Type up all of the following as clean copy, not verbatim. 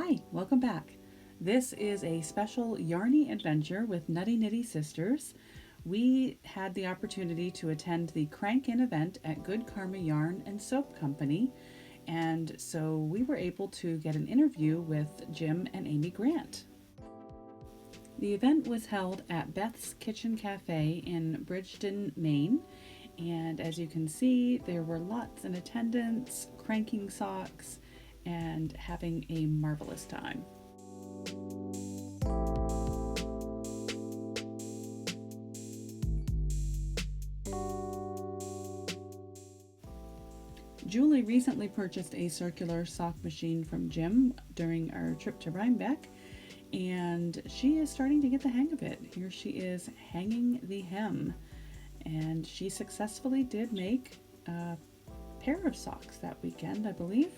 Hi, welcome back. This is a special yarny adventure with Nutty Nitty Sisters. We had the opportunity to attend the Crank-In event at Good Karma Yarn and Soap Company, and so we were able to get an interview with Jim and Amy Grant. The event was held at Beth's Kitchen Cafe in Bridgton, Maine, and as you can see, there were lots in attendance, cranking socks, and having a marvelous time. Julie recently purchased a circular sock machine from Jim during our trip to Rhinebeck, and she is starting to get the hang of it. Here she is hanging the hem, and she successfully did make a pair of socks that weekend, I believe.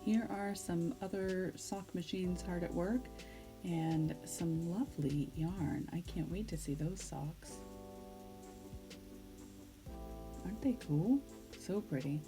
Here are some other sock machines hard at work and some lovely yarn. I can't wait to see those socks. Aren't they cool? So pretty.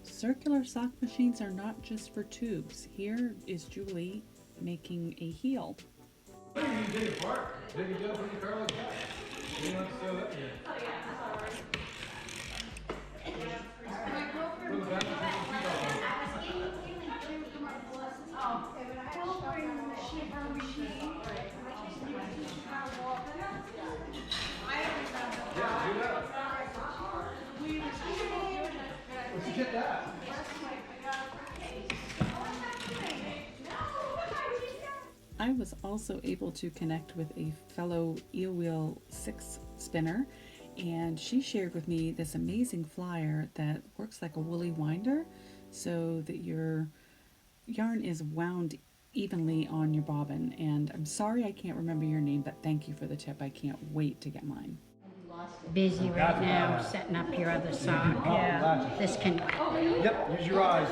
Circular sock machines are not just for tubes. Here is Julie making a heel. Get that. I was also able to connect with a fellow Eel Wheel 6 spinner, and she shared with me this amazing flyer that works like a woolly winder so that your yarn is wound evenly on your bobbin. And I'm sorry I can't remember your name, but thank you for the tip. I can't wait to get mine. Busy right now setting up your other sock. Yeah. This can. Yep, use your eyes.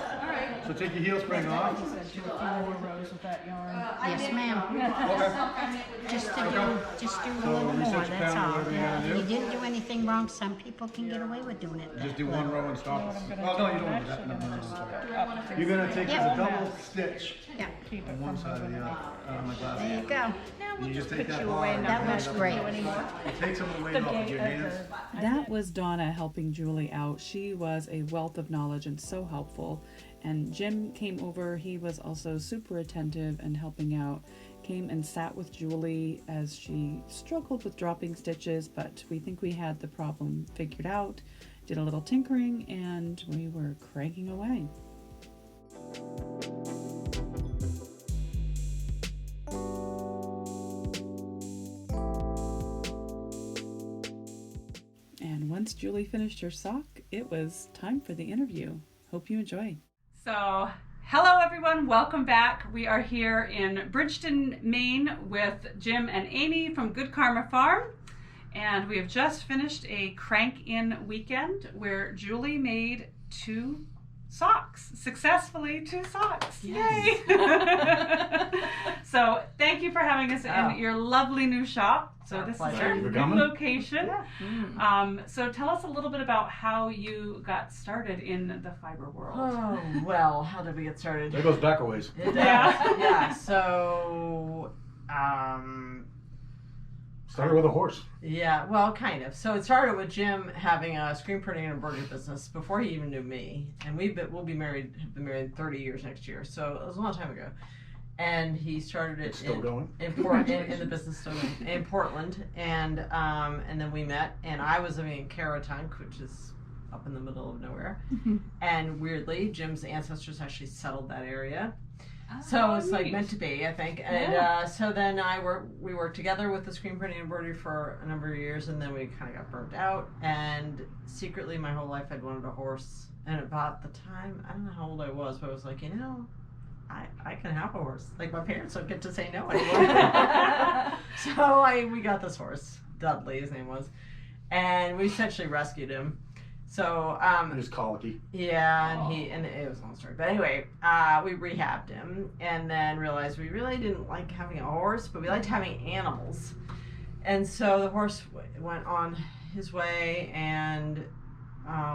So take your heel spring off. Do a few more rows with that yarn. Yes, ma'am. Okay. Just do a little more. reset your That's calendar, all. whatever you gotta do. You didn't do anything wrong. Some people can get away with doing it. Just do one row and stop. Well, no, you don't do that. No. You're gonna take Yeah. a double stitch Yeah. Keep it on one from side or the other. My There glasses. you go. You just take put that you bar. away, and That bring looks it up. great. Take some of the weight off of your hands. That was Donna helping Julie out. She was a wealth of knowledge and so helpful. And Jim came over. He was also super attentive and helping out. Came and sat with Julie as she struggled with dropping stitches, but we think we had the problem figured out. Did a little tinkering and we were cranking away. And once Julie finished her sock, it was time for the interview. Hope you enjoy. So, hello everyone, welcome back. We are here in Bridgton, Maine with Jim and Amy from Good Karma Farm. And we have just finished a crank-in weekend where Julie made 2 socks. Successfully 2 socks. Yes. Yay! So thank you for having us in your lovely new shop. So Our this pleasure. is our You're new coming? location. So tell us a little bit about how you got started in the fiber world. Oh, well, how did we get started? There goes back a ways. It does. Yeah. Yeah, so, Started with a horse. yeah, well, kind of. So it started with Jim having a screen printing and embroidery business before he even knew me. And we'll be married, have been married 30 years next year. So it was a long time ago. And he started it It's still going. in the business still going, in Portland. And then we met, and I was living in Caratunk, which is up in the middle of nowhere. And weirdly, Jim's ancestors actually settled that area. So it's like neat. meant to be, I think. And so then we worked together with the screen printing and embroidery for a number of years, and then we kind of got burnt out. And secretly, my whole life, I'd wanted a horse. And about the time, I don't know how old I was, but I was like, I can have a horse. Like, my parents don't get to say no anymore. So we got this horse, Dudley, his name was, and we essentially rescued him. So He was colicky. yeah, and it was a long story, but anyway, we rehabbed him, and then realized we really didn't like having a horse, but we liked having animals, and so the horse went on his way, and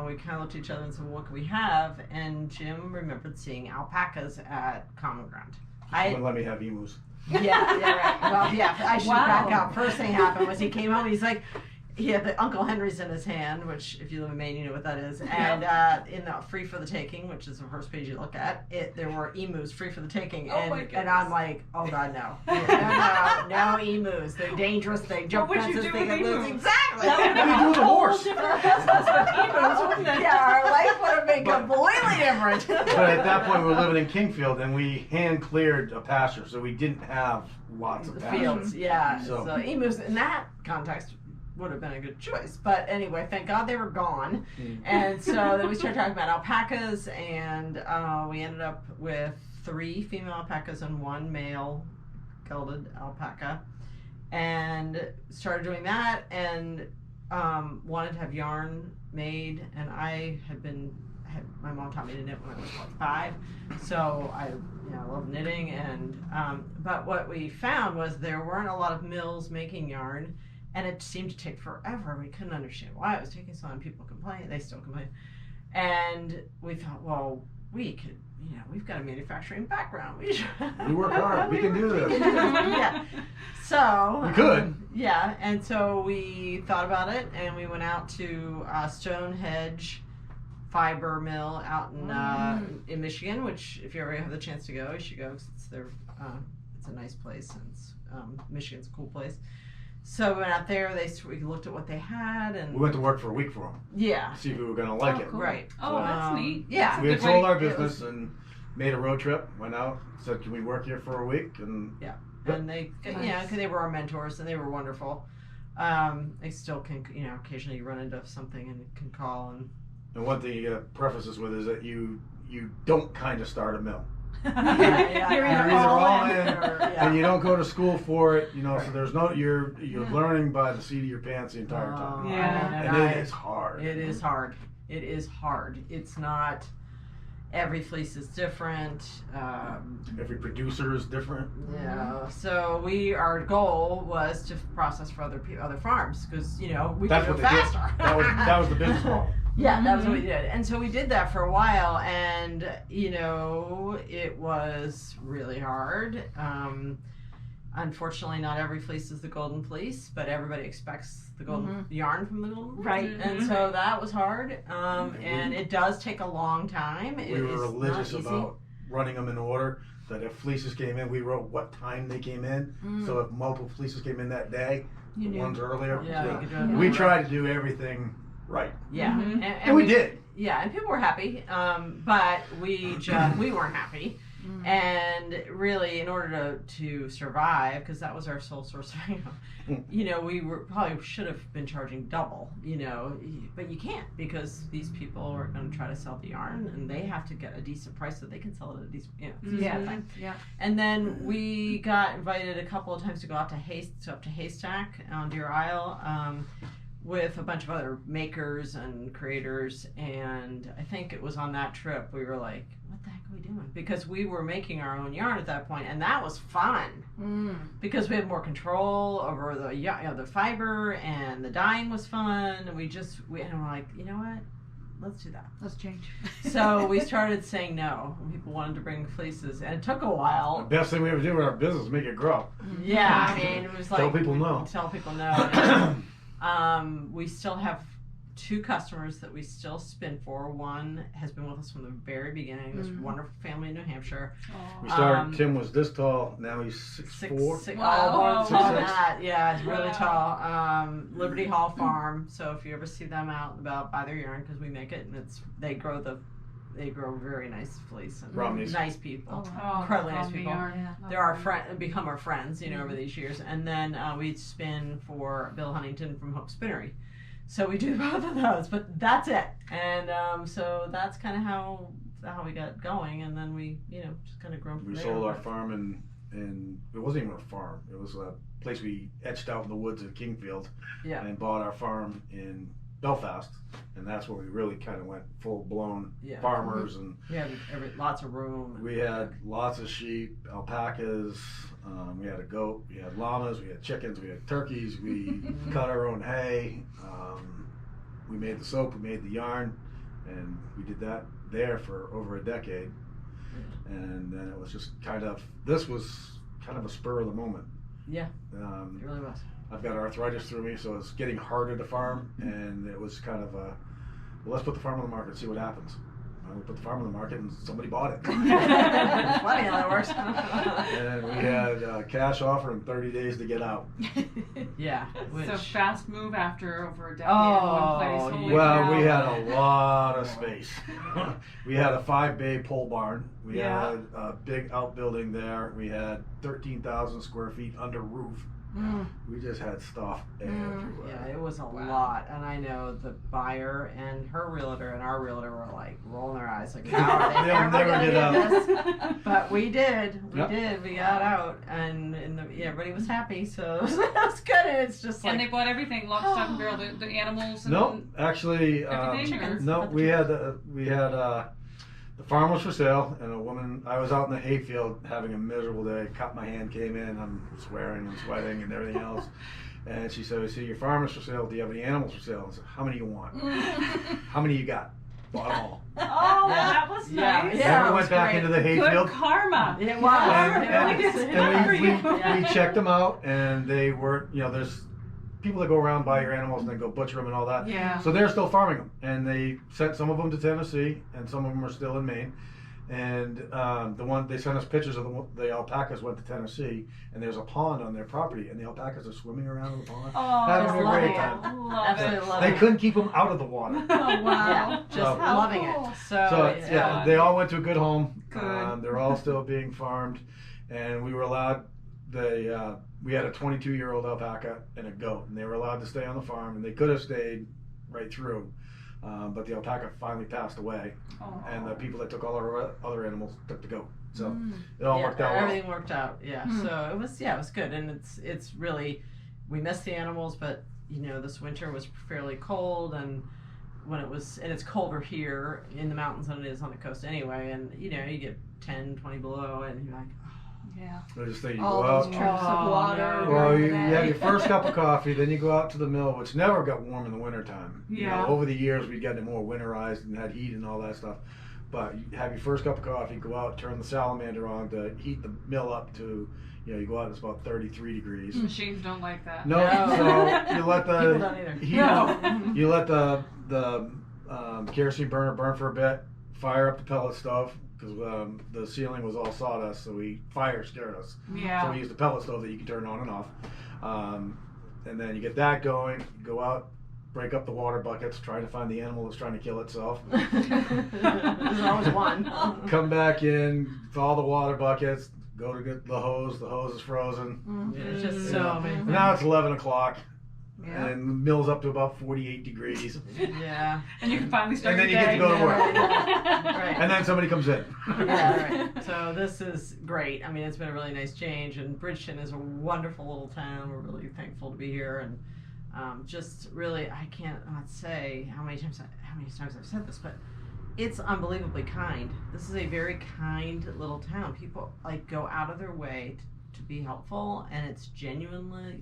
we kind of looked at each other and said, well, what can we have? And Jim remembered seeing alpacas at Common Ground. Wouldn't let me have emus. Yeah, right. Well, yeah, I should back up. First thing happened was he came home, he's like, he had the Uncle Henry's in his hand, which if you live in Maine, you know what that is. And in the Free for the Taking, which is the first page you look at, there were emus free for the taking. And I'm like, oh God, no. No emus. They're dangerous. They jump fences. They get loose. Exactly. That would have been a whole different business with emus, wouldn't it? Yeah, our life would have been completely different. But at that point, we were living in Kingfield, and we hand cleared a pasture, so we didn't have lots of pasture. Fields, yeah. So emus, in that context, would have been a good choice. But anyway, thank God they were gone. And so then we started talking about alpacas, and we ended up with 3 female alpacas and 1 male gelded alpaca, and started doing that, and wanted to have yarn made, and my mom taught me to knit when I was like 5, so I love knitting, and but what we found was there weren't a lot of mills making yarn, and it seemed to take forever. We couldn't understand why it was taking so long. People complain, they still complain, and we thought, well, we could, we've got a manufacturing background. we work hard. We can do this. Yeah. So We could. Yeah, and so we thought about it, and we went out to Stonehenge Fiber Mill out in Michigan. Which, if you ever have the chance to go, you should go, 'cause it's a nice place, and Michigan's a cool place. So we went out there. We looked at what they had, and We went to work for a week for them. yeah, See if we were going to like it. Cool. right. Oh, that's neat. Yeah, We had Good way sold our to- business and made a road trip. Went out, said, "Can we work here for a week?" And and they, because they were our mentors, and they were wonderful. They still can, occasionally run into something and can call and one thing you got to preface this with is that you don't kind of start a mill. You're You're either either all all in. in, and you don't go to school for it. So there's no you're learning by the seat of your pants the entire time. Yeah. And it is hard. It is hard. It is hard. It's not. Every fleece is different. Every producer is different. So our goal was to process for other farms, because we That's could what go they did. faster. That was the business model. Yeah, that was what we did. And so we did that for a while, and it was really hard. Unfortunately, not every fleece is the golden fleece, but everybody expects the golden yarn from the golden fleece. Right. And so that was hard. And it does take a long time. We were religious about running them in order. That if fleeces came in, we wrote what time they came in. So if multiple fleeces came in that day, the ones earlier. Yeah, you could do it. We tried to do everything right. Yeah. And we did. Yeah, and people were happy, but we weren't happy. And really, in order to survive, because that was our sole source of income, we probably should have been charging double, but you can't, because these people are going to try to sell the yarn, and they have to get a decent price so they can sell it at a decent, Yeah. And then we got invited a couple of times to go out to Haystack on Deer Isle, with a bunch of other makers and creators, and I think it was on that trip we were like, what the heck are we doing? Because we were making our own yarn at that point, and that was fun because we had more control over the fiber, and the dyeing was fun, and we're like, you know what? Let's do that. Let's change. So we started saying no when people wanted to bring fleeces, and it took a The while. best thing we ever do in our business is make it grow. Yeah, I mean, it was like Tell people no. Tell people no. We still have 2 customers that we still spin for. One has been with us from the very beginning. This wonderful family in New Hampshire. We started. Tim was this tall. Now he's 6'4". Wow. More than 6'6". that. Yeah, it's really tall. Liberty Hall Farm. So if you ever see them out and about, buy their yarn, because we make it, and they grow they grow very nice fleece and Romneys. nice people. Oh, Incredibly nice Romney people. yarn. They're our become our friends, over these years. And then we spin for Bill Huntington from Hope Spinnery. So we do both of those, but that's it. And so that's kind of how we got going. And then we, just kind of grown from We there. sold our farm and it wasn't even a farm. It was a place we etched out in the woods of Kingfield. Yeah. And bought our farm in Belfast, and that's where we really kind of went full blown farmers. And we had lots of room. We had lots of sheep, alpacas. We had a goat. We had llamas. We had chickens. We had turkeys. We cut our own hay. We made the soap. We made the yarn, and we did that there for over a decade. And then it was just this was kind of a spur of the moment. Yeah, it really was. I've got arthritis through me, so it's getting harder to farm, and it was kind of let's put the farm on the market and see what happens. We put the farm on the market, and somebody bought it. It's funny how that works. And we had a cash offer and 30 days to get out. Yeah. So fast move after over a decade Oh, in one place. Holy Well, cow. we had a lot of space. We had a 5-bay pole barn. We Yeah. had a big outbuilding there. We had 13,000 square feet under roof. We just had stuff everywhere. Yeah, it was a lot, and I know the buyer and her realtor and our realtor were like rolling their eyes, like, how are they They'll ever never gonna get get out. this? But we did. Yep. We got out, and everybody was happy, so it was good. And it's just like And they bought everything, lock, stock, and barrel, the animals. And No, actually, Everything, or- no. We had the farm was for sale, and a woman. I was out in the hayfield having a miserable day. Cut my hand, came in. I'm swearing and sweating and everything else. And she said, "I see your farm is for sale. Do you have any animals for sale?" I said, "How many you want? How many you got?" Bought them all. Oh, Yeah. that was Yeah. nice. Yeah. Then we it went was back great. into the Good hayfield. karma. It was. And- It was. And we checked them out, and they weren't. There's people that go around buy your animals and then go butcher them and all that. Yeah. So they're still farming them, and they sent some of them to Tennessee, and some of them are still in Maine. And they sent us pictures of the alpacas went to Tennessee, and there's a pond on their property, and the alpacas are swimming around in the pond, Oh, having a loving great it. time. Love Absolutely it. love They it. couldn't keep them out of the water. Oh, wow. Yeah, just So- How loving cool. it. So, So yeah, they all went to a good home. Good. They're all still being farmed, and we were allowed. We had a 22-year-old alpaca and a goat, and they were allowed to stay on the farm, and they could have stayed right through, but the alpaca finally passed away, Oh. and the people that took all our other animals took the goat. So it all yeah, worked out well. everything worked out. Yeah. So it was good, and it's really, we missed the animals, but this winter was fairly cold, and it's colder here in the mountains than it is on the coast anyway, and you get 10, 20 below, and you're like, Yeah. I just think you All go those out. trips of water. Well, during you the have day. your first cup of coffee, then you go out to the mill, which never got warm in the wintertime. Yeah. Over the years, we'd gotten it more winterized and had heat and all that stuff. But you have your first cup of coffee, go out, turn the salamander on to heat the mill up to, you go out, it's about 33 degrees. Machines don't like that. No, No. so you let People don't either. the heat, No. you let the kerosene burner burn for a bit, fire up the pellet stove, because the ceiling was all sawdust, so fire scared us. So Yeah. we used a pellet stove that you can turn on and off. And then you get that going, you go out, break up the water buckets, trying to find the animal that's trying to kill itself. There's always one. Come back in, thaw the water buckets, go to get the hose is frozen. Yeah, it's just Yeah. so many. And now it's 11 o'clock, Yeah. and the mill's up to about 48 degrees. Yeah. And you can finally start And then your you get day. to go to work. Right. And then somebody comes in. Yeah, right. So this is great. I mean, it's been a really nice change, and Bridgeton is a wonderful little town. We're really thankful to be here, and just really, I can't not say how many times I've said this, but it's unbelievably kind. This is a very kind little town. People go out of their way to be helpful, and it's genuinely,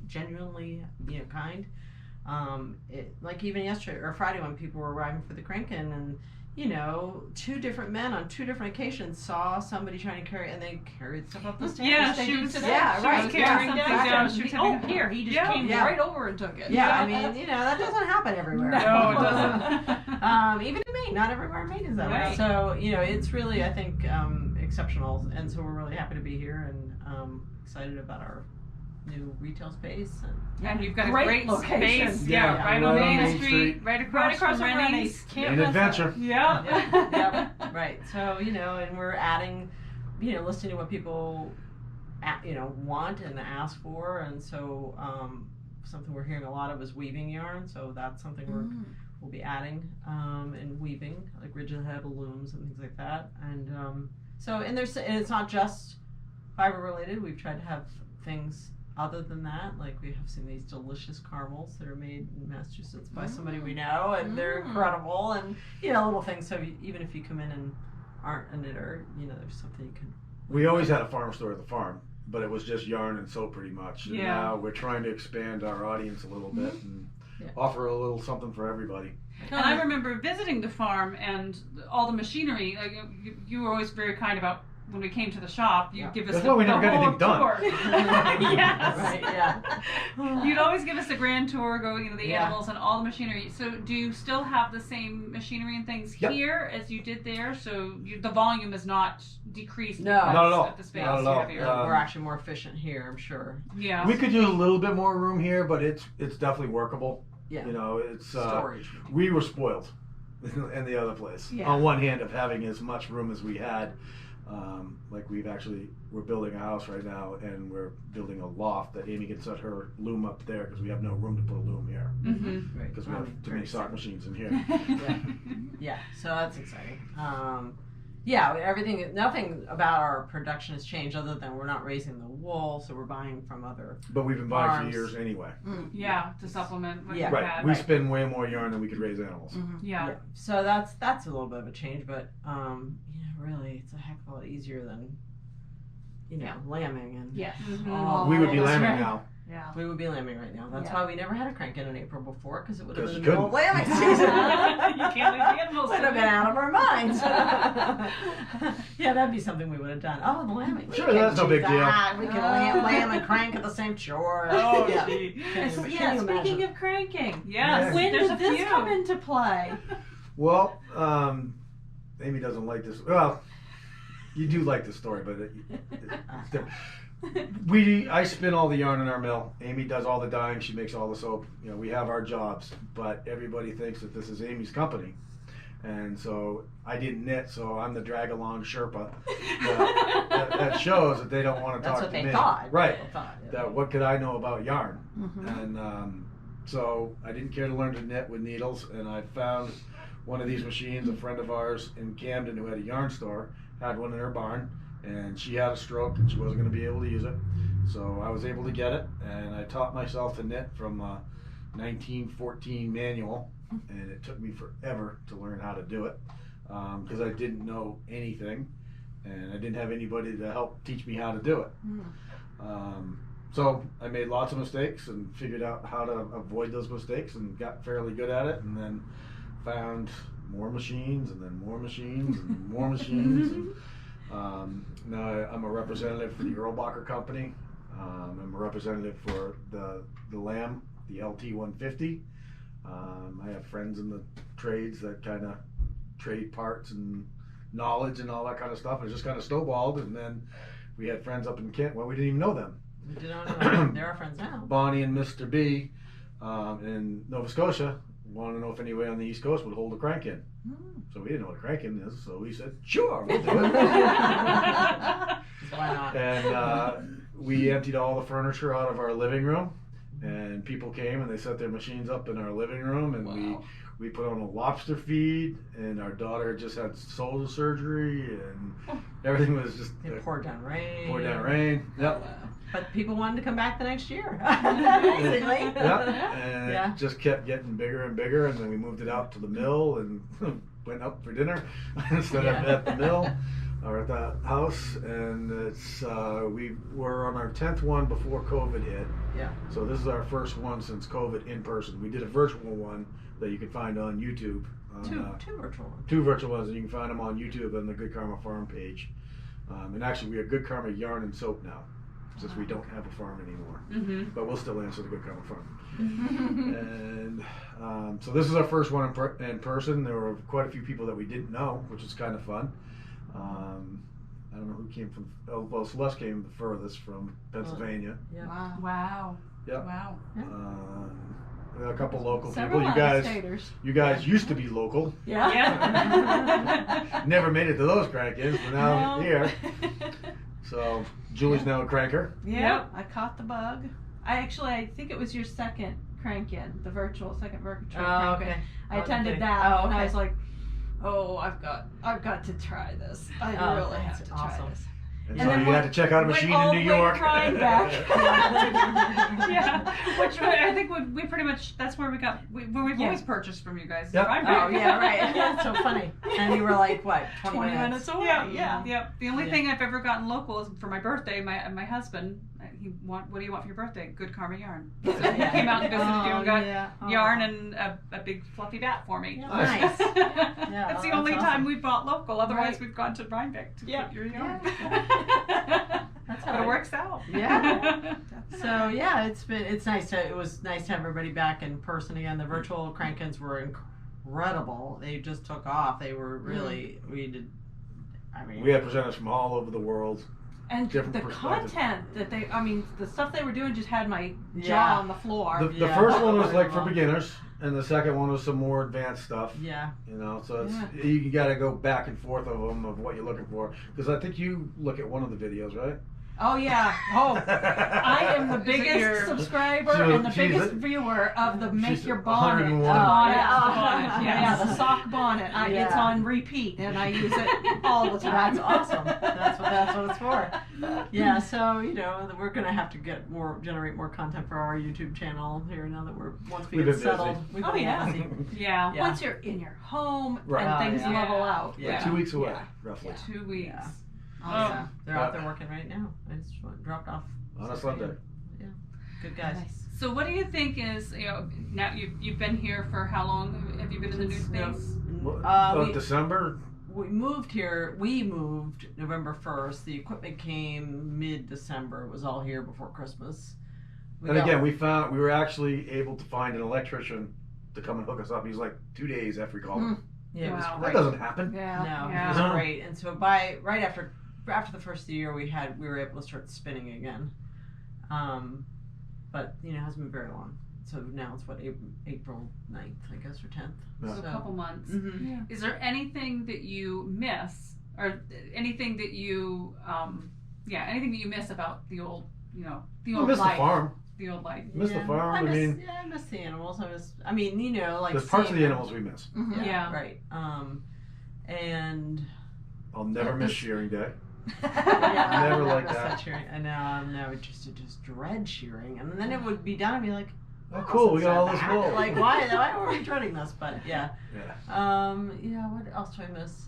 kind. Like even yesterday or Friday when people were arriving for the crankin, and two different men on two different occasions saw somebody trying to carry, and they carried stuff up the stairs. Yeah, They she do was, today. she right. was carrying yeah, something down. She exactly. was having Here, he just Yeah. came Yeah. right over and took it. Yeah, I mean, that doesn't happen everywhere. No, it doesn't. Even in Maine, not everywhere in Maine is that way. Right. So, it's really, I think, exceptional. And so we're really happy to be here, and excited about our new retail space, And you've got a Great great location. space. Yeah, right right on on Main Main Street, Street. right across from Rennie's. An adventure. Yeah. yeah, right. So and we're adding, listening to what people, want and ask for, and so something we're hearing a lot of is weaving yarn. So that's something we'll be adding, and weaving, like rigid head looms and things like that. And and it's not just fiber related. We've tried to have things other than that, like we have seen these delicious caramels that are made in Massachusetts by somebody we know, and they're incredible, and little things. So even if you come in and aren't a knitter, there's something you can. We always had a farm store at the farm, but it was just yarn and soap pretty much. And Yeah. now we're trying to expand our audience a little bit and offer a little something for everybody. And I remember visiting the farm and all the machinery. Like you were always very kind about when we came to the shop. You'd give us That's the, why we the never got whole anything done. tour. Yes. Right, yeah. You'd always give us a grand tour, going into the Yeah. animals and all the machinery. So do you still have the same machinery and things Yep. here as you did there? So the volume is not decreased. No. because Not at all. of the space Not at you all. have here. We're actually more efficient here, I'm sure. Yeah. We could use a little bit more room here, but it's definitely workable. Yeah. It's Storage. we were spoiled in the other place. Yeah. On one hand, of having as much room as we had. Like we're building a house right now, and we're building a loft that Amy can set her loom up there because we have no room to put a loom here Mm-hmm. Right. because we have too many sock machines in here. Yeah, so that's exciting. Nothing about our production has changed other than we're not raising the wool, so we're buying from other. But we've been buying Farms. for years anyway. Yeah, to supplement what Yeah. you Right. had. We spin way more yarn than we could raise animals. Yeah. So that's a little bit of a change, but really, it's a heck of a lot easier than lambing and. Yes. Oh, We would be that's lambing right. now. Yeah. We would be lambing right now. That's Yeah. why we never had a crank in April before, because it would have been 'Cause the you middle of lambing season. You can't leave the animals. Would have been out of our minds. Yeah, that'd be something we would have done. Oh, the lambing. Sure, we can that's no do big deal. that. We can lamb and crank at the same chore. Oh, yeah. gee. Can you- Yeah, can you speaking imagine? of cranking, Yes. when There's did a this few. come into play? Well, Amy doesn't like this. Well, you do like this story, but it's different. I spin all the yarn in our mill. Amy does all the dyeing. She makes all the soap. We have our jobs, but everybody thinks that this is Amy's company, and so I didn't knit. So I'm the drag along Sherpa. That shows that they don't want to That's talk what to they me. thought. Right. They thought, yeah. That what could I know about yarn? Mm-hmm. And so I didn't care to learn to knit with needles, and I found one of these machines. A friend of ours in Camden who had a yarn store had one in her barn, and she had a stroke and she wasn't going to be able to use it. So I was able to get it, and I taught myself to knit from a 1914 manual, and it took me forever to learn how to do it because I didn't know anything, and I didn't have anybody to help teach me how to do it. So I made lots of mistakes and figured out how to avoid those mistakes and got fairly good at it, and then found more machines and then more machines and more machines. And, now I'm a representative for the Erlbacher company. I'm a representative for the Lamb, the LT 150. I have friends in the trades that kind of trade parts and knowledge and all that kind of stuff. It just kind of snowballed, and then we had friends up in Kent. Well, we didn't even know them. We did not know. They're our friends now. Bonnie and Mr. B in Nova Scotia wanted to know if anybody on the East Coast would hold a crank in. So we didn't know what a crank in is, so we said, sure, we'll do it. Why not? And we emptied all the furniture out of our living room, and people came and they set their machines up in our living room, and we put on a lobster feed, and our daughter just had shoulder surgery, and everything was just It poured down rain. poured down rain. Yep. But people wanted to come back the next year. Basically. Yep. And Yeah. it just kept getting bigger and bigger, and then we moved it out to the mill and went out for dinner instead of at the mill or at the house. And it's we were on our 10th one before COVID hit. Yeah. So this is our first one since COVID in person. We did a virtual one that you can find on YouTube. Two virtual ones. Two virtual ones, and you can find them on YouTube on the Good Karma Farm page. And actually, we are Good Karma Yarn and Soap now, since we don't have a farm anymore. Mm-hmm. But we'll still answer the Good Karma Farm. And so this is our first one in person. There were quite a few people that we didn't know, which was kind of fun. I don't know who came from. Well, Celeste came the furthest from Pennsylvania. Yeah. Wow. Wow. Yep. Wow. We got a couple local Several people. out-of-staters. You guys used to be local. Yeah. Yeah. Never made it to those crank-ins, but now No. here. So Julie's now a cranker. Yep. I caught the bug. I think it was your second crank-in, the second virtual Oh, crank-in. okay. I attended Okay. that, Oh, and I okay. was like, "Oh, I've got to try this. I Oh, really that's have to awesome. try this." And, And so then you had to check out a went machine all in New the way to York. Rhine back. Yeah, which I think we pretty much, that's where we've Yeah. always purchased from you guys. Yep. Right Oh back. yeah, right. That's so funny. And you were like, what, 20 minutes? away. Yeah, Yeah. Yep. The only Yeah. thing I've ever gotten local is for my birthday. My husband, what do you want for your birthday? Good Karma yarn. So he Yeah. came out and visited you and got yeah. Oh. yarn and a big fluffy bat for me. Yeah. Nice. That's the oh, only that's time awesome. we've bought local. Otherwise, Right. we've gone to Rhinebeck to Yeah. get your yarn. That's But how it works out. Yeah. So yeah, it was nice to have everybody back in person again. The virtual crank-ins were incredible. They just took off. They were really, we We had presenters from all over the world. And Different the perspective. content that the stuff they were doing just had my Yeah. jaw on the floor. The Yeah. first one was like for Wow. beginners, and the second one was some more advanced stuff. yeah. You know, so you got to go back and forth of them of what you're looking for. Because I think you look at one of the videos, right? Oh yeah. Oh, I am the Is it biggest your- subscriber So and the she's biggest a- viewer of the Make she's Your Bonnet. 101. bonnet. Oh, the bonnet, Yeah, yes. the sock bonnet. It's Yeah. on repeat, and I use it all the time. That's awesome. That's what it's for. Yeah, so we're gonna have to generate more content for our YouTube channel here now that once we We've get been settled. busy. We've Oh, been yeah. busy. Yeah. Yeah. Once you're in your home Right. and things Yeah. level out. Yeah. 2 weeks away, Yeah. roughly, 2 weeks. Yeah. Oh. Yeah. They're out there working right now. I just dropped off. on a 6 Sunday. a.m. Yeah. Good guys. Nice. So what do you think is, now you've been here for how long? Have you been in the new space? December. We moved here. We moved November 1st. The equipment came mid-December. It was all here before Christmas. And again, we were actually able to find an electrician to come and hook us up. He was like 2 days after we called him. yeah, it was Wow. great. That doesn't happen. Yeah. No, Yeah. it was No. great. And so right after the first of the year, we were able to start spinning again. But it hasn't been very long. So now it's April 9th, I guess, or 10th. Yeah. So a couple months. Mm-hmm. Is there anything that you miss, or anything that you, anything that you miss about the old, the I old miss the life, farm. the old life? Miss the farm. I I mean, miss the animals. Like there's parts of seeing the them. animals we miss. Yeah, Yeah. right. And I'll never miss shearing day. yeah, Never I like miss that. shearing. I know. I'm now just dread shearing, and then it would be done. I'd be like, Oh, cool. We got all this wool. Like, why were we dreading this? But yeah. Yeah. What else do I miss?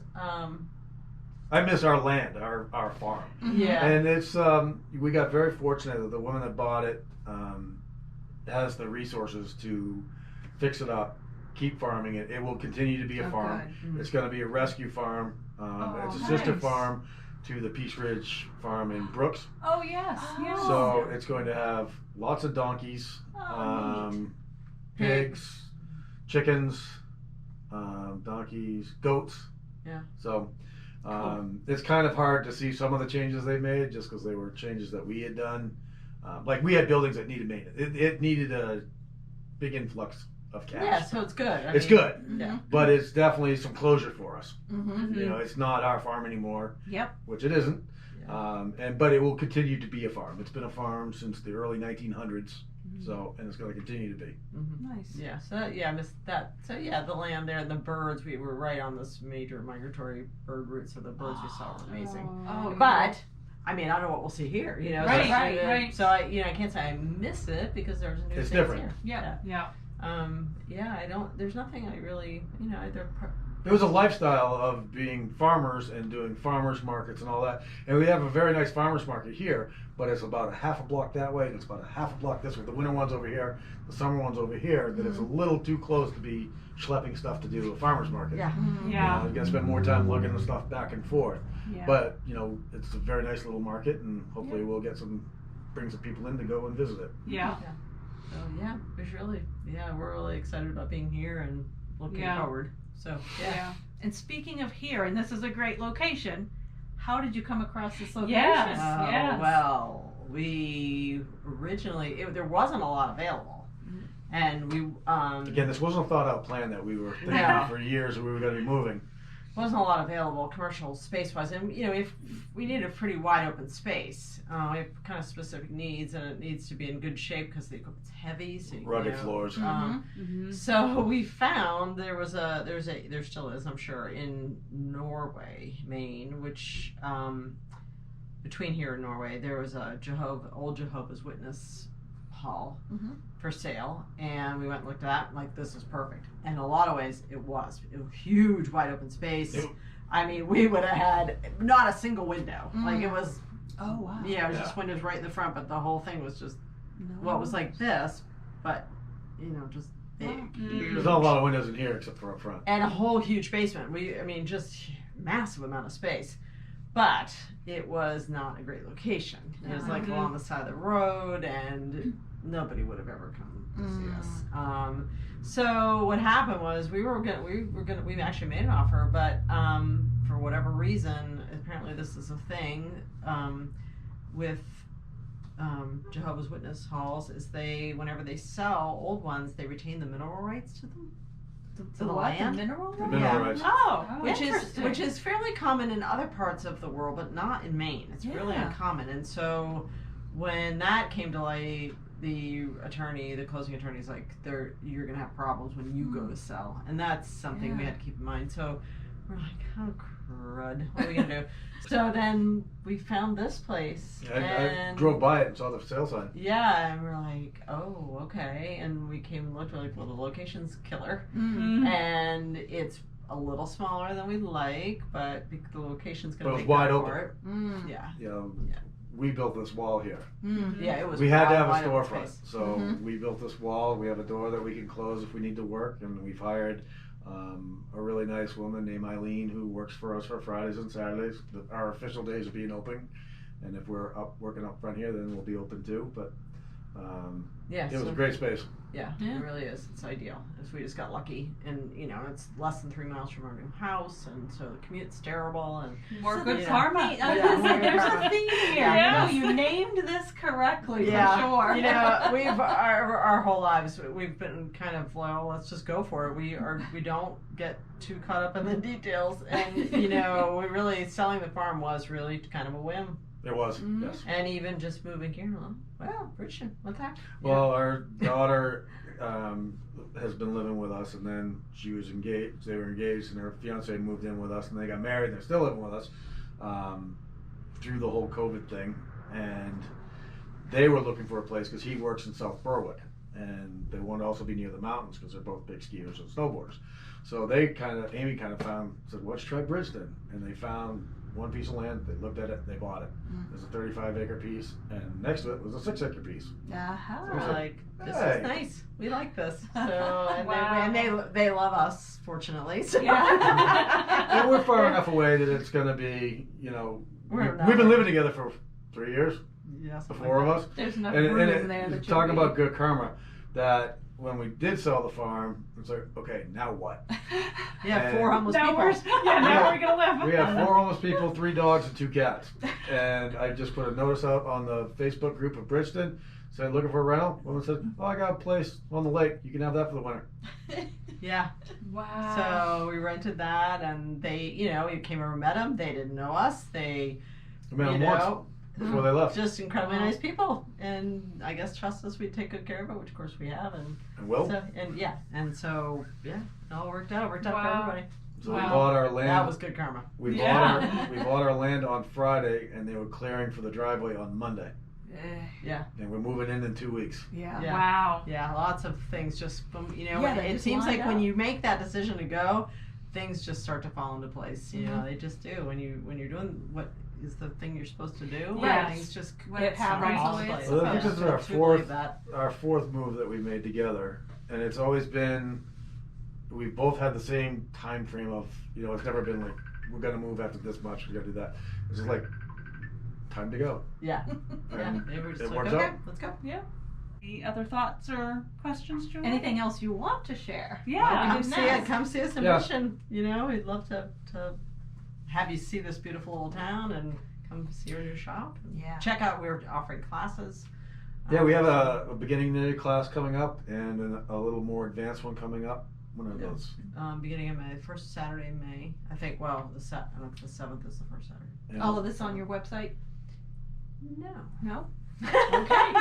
I miss our land, our farm. Yeah. And it's we got very fortunate that the woman that bought it has the resources to fix it up, keep farming it. It will continue to be a Oh, farm. good. It's going to be a rescue farm. It's a sister nice. farm to the Peace Ridge farm in Brooks. Oh yes, yes. So it's going to have lots of donkeys, Oh, pigs, chickens, donkeys, goats. Yeah. So it's kind of hard to see some of the changes they made just because they were changes that we had done. Like we had buildings that needed maintenance. It needed a big influx of cash. Yeah, so it's good. It's good, Yeah. but it's definitely some closure for us. Mm-hmm. You know, it's not our farm anymore, Yep. which it isn't. Yeah. But it will continue to be a farm. It's been a farm since the early 1900s. So, and it's going to continue to be. Mm-hmm. Nice. Yeah, so I missed that. So yeah, the land there and the birds, we were right on this major migratory bird route, so the birds we saw were amazing. Oh, But I mean, I don't know what we'll see here, you know. Right, so, right. So I can't say I miss it because there's new It's things different. here. Yeah. I don't. There's nothing I really, either. It was a lifestyle of being farmers and doing farmers markets and all that. And we have a very nice farmers market here, but it's about a half a block that way and it's about a half a block this way. The winter one's over here, the summer one's over here. That it's a little too close to be schlepping stuff to do a farmers market. Yeah. Yeah. You're gonna spend more time lugging the stuff back and forth. Yeah. But it's a very nice little market, and hopefully we'll bring some people in to go and visit it. Yeah. So yeah, we're really excited about being here and looking Yeah. forward. So yeah. And speaking of here, and this is a great location, how did you come across this location? Yes. Oh, Yes. well, we originally, there wasn't a lot available. And we, Again, this wasn't a thought out plan that we were thinking No. for years that we were going to be moving. wasn't a lot available commercial space wise. And, you know, if we need a pretty wide open space, we have kind of specific needs, and it needs to be in good shape because the equipment's heavy. So, Rugged floors. So we found there still is, I'm sure, in Norway, Maine, which between here and Norway, there was a old Jehovah's Witness hall for sale, and we went and looked at that. Like, this is perfect. And in a lot of ways, it was huge, wide open space. Yep. I mean, we would have had not a single window. Like, it was, Oh wow. yeah, it was just windows right in the front, but the whole thing was just, No. well, it was like this, but, you know, just big. There's not a lot of windows in here except for up front. And a whole huge basement. I mean, just massive amount of space. But it was not a great location. It was like along the side of the road, and nobody would have ever come to see us. So what happened was we actually made an offer, but for whatever reason, apparently this is a thing with Jehovah's Witness halls, is whenever they sell old ones, they retain the mineral rights to them. The the what? land? The mineral The rights? mineral Yeah. rights. Oh, Which is fairly common in other parts of the world, but not in Maine. It's really Yeah. uncommon. And so when that came to light, the closing attorney's like, you're gonna have problems when you go to sell, and that's something we had to keep in mind. So we're like, oh crud, what are we gonna do? So then we found this place, I and drove by it and saw the sale sign. yeah, and we're like, oh, okay. And we came and looked, we're like, well, the location's killer. Mm-hmm. And it's a little smaller than we'd like, but the location's But going it to was make wide up open. for it. Mm. Yeah. You know, Yeah. we built this wall here. Mm. Yeah, it was We had to have a wide open storefront, space. so we built this wall. We have a door that we can close if we need to work, and we've hired a really nice woman named Eileen who works for us for Fridays and Saturdays. Our official days of being open, and if we're working up front here, then we'll be open too. But Yeah, it was so- a great space. Yeah, it really is. It's ideal. We just got lucky, and you know, it's less than 3 miles from our new house, and so the commute's terrible. And More So good there's karma. I was Yeah, gonna say, more there's karma. a theme here. Yeah. No, you named this correctly for yeah, sure. you know, we've our whole lives we've been kind of, well, let's just go for it. We don't get too caught up in the details, and you know, we really selling the farm was really kind of a whim. It was, Mhm. yes. And even just moving here, well, Bridgeton, what the heck? Well, our daughter has been living with us, and then she was engaged. They were engaged, and her fiance moved in with us, and they got married. And they're still living with us through the whole COVID thing, and they were looking for a place because he works in South Berwick, and they want to also be near the mountains because they're both big skiers and snowboarders. So Amy kind of said, let's try Bridgeton, and they found one piece of land. They looked at it, they bought it. There's a 35-acre piece, and next to it was a 6-acre piece. Uh-huh. We're like, this Hey. is nice. We like this. So and, Wow. they love us, fortunately. So Yeah. And we're far enough away that it's going to be, you know, We're we've been living together for 3 years, Yes, the four of us. There's enough And room there that talking you'll about good karma, that when we did sell the farm, it's like, okay, now what? Yeah, 4 homeless Now people. where are we gonna live? We have 4 homeless people, 3 dogs, and 2 cats. And I just put a notice out on the Facebook group of Bridgeton, said, looking for a rental. Woman said, oh, I got a place on the lake. You can have that for the winter. Yeah. Wow. So we rented that, and they, you know, we came over and met them. They didn't know us. They, We met you them once know, before they left. just incredibly nice people, and I guess trust us. We'd take good care of it, which of course we have, and And Will. so it all worked out. It worked out for Wow. everybody. So we Wow. bought our land. That was good karma. We Yeah. bought our land on Friday, and they were clearing for the driveway on Monday. And we're moving in 2 weeks. Yeah. Yeah. Wow. Yeah, lots of things just from, you know, Yeah, they it just seems lined like when up. you make that decision to go, things just start to fall into place. You know, they just do. When you're doing what is the thing you're supposed to do, Yes. things just When It it's happens right. fall the into way place. it's Well, I think supposed this is our I truly believe fourth that. our fourth move that we made together, and it's always been we've both had the same time frame of, you know, it's never been like we're gonna move after this much, we're gonna do that. It's just like time to go. Yeah. Yeah. And They were just it like, works okay, out. let's go. Any other thoughts or questions, Julie? Anything else you want to share? Yeah. Come see it. Come see us in Yeah. Mission. You know, we'd love to have you see this beautiful little town and come see our new shop. And Yeah. check out, we're offering classes. Yeah, we have a beginning knitting class coming up and a little more advanced one coming up. When are those? Beginning of May, first Saturday in May. I think, well, the 7th is the first Saturday. Yeah. All of this on your website? No. No? Okay.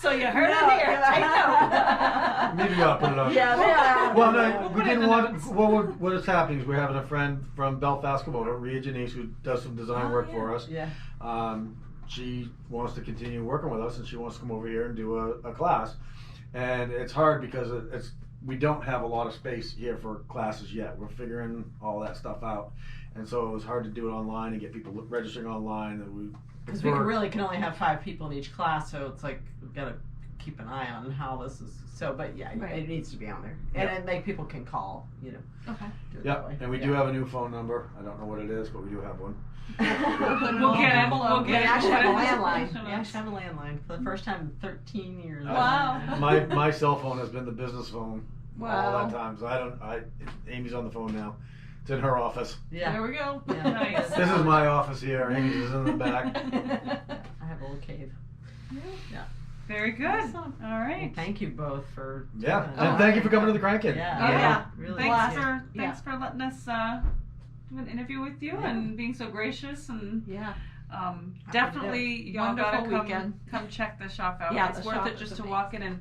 So you heard it here. Take note. Maybe you ought to put it on. Yeah, they are. Well, We'll no, we put it in didn't the want. notes. What is happening is we're having a friend from Belfast come over, Rhea Janice, who does some design work for us. Yeah. She wants to continue working with us, and she wants to come over here and do a class. And it's hard because we don't have a lot of space here for classes yet. We're figuring all that stuff out, and so it was hard to do it online and get people registering online. And Because we can only have 5 people in each class, so it's like we've got to keep an eye on how this is. So, but yeah, Right. it needs to be on there, Yep. and like people can call, you know. Okay. Do it Yeah, that way. and we do have a new phone number. I don't know what it is, but we do have one. We'll get it. We'll We get it. actually have a We'll get it. landline. We actually have a landline for the first time in 13 years. Wow. My cell phone has been the business phone all Wow. that time. So Amy's on the phone now. It's in her office. Yeah. There we go. Yeah. Nice. This is my office here. Amy's is in the back. I have a little cave. Very good. Awesome. All Well, right. thank you both for. Yeah, doing and that. thank you for coming to the Crankin. Yeah. Oh, yeah. Really. Thanks Yeah. for letting us do an interview with you Yeah. and being so gracious and Yeah. definitely y'all gotta Wonderful weekend. come check the shop out. Yeah, It's the worth shop it is just to amazing. walk in and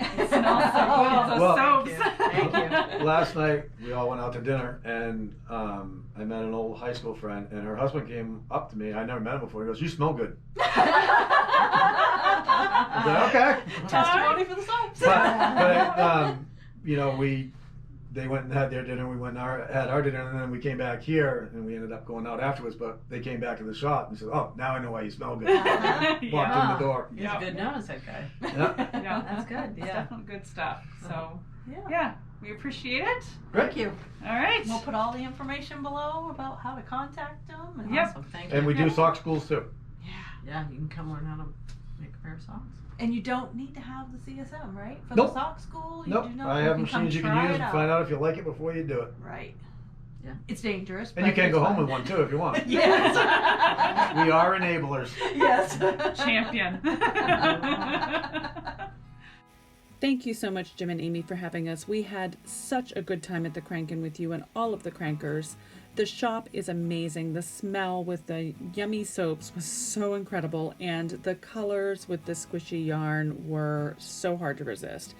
it smells so good. All those Well, soaps. Thank you. Last night we all went out to dinner, and I met an old high school friend, and her husband came up to me. I never met him before. He goes, "You smell good." I said, "Okay." Testimony for the soaps. But they went and had their dinner. We went and had our dinner, and then we came back here, and we ended up going out afterwards. But they came back to the shop and said, "Oh, now I know why you smell good." Walked Yeah. in the door. He's Yeah. a good nose, that guy. Yeah. Yeah. That's good. It's Yeah. definitely good stuff. So Yeah. yeah, we appreciate it. Thank you. All right. We'll put all the information below about how to contact them. And Yep. Awesome. Thank you. And we do sock schools too. Yeah, you can come learn how to make a pair of socks. And you don't need to have the CSM, right? For Nope. the sock school? You Nope. do not. I have can come machines you can try use it and find out if you like it before you do it. Right. Yeah. It's dangerous. And you but can it's go home fun. with one too if you want. Yes. We are enablers. Yes. Champion. Thank you so much, Jim and Amy, for having us. We had such a good time at the Crankin with you and all of the Crankers. The shop is amazing. The smell with the yummy soaps was so incredible, and the colors with the squishy yarn were so hard to resist.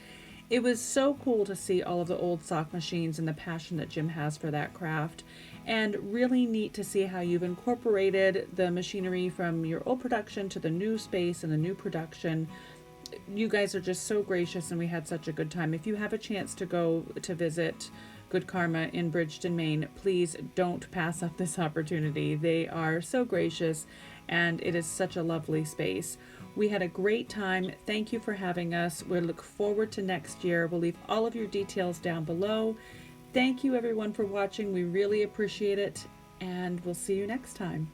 It was so cool to see all of the old sock machines and the passion that Jim has for that craft, and really neat to see how you've incorporated the machinery from your old production to the new space and the new production. You guys are just so gracious, and we had such a good time. If you have a chance to go to visit Good Karma in Bridgton, Maine, please don't pass up this opportunity. They are so gracious, and it is such a lovely space. We had a great time. Thank you for having us. We look forward to next year. We'll leave all of your details down below. Thank you, everyone, for watching. We really appreciate it, and we'll see you next time.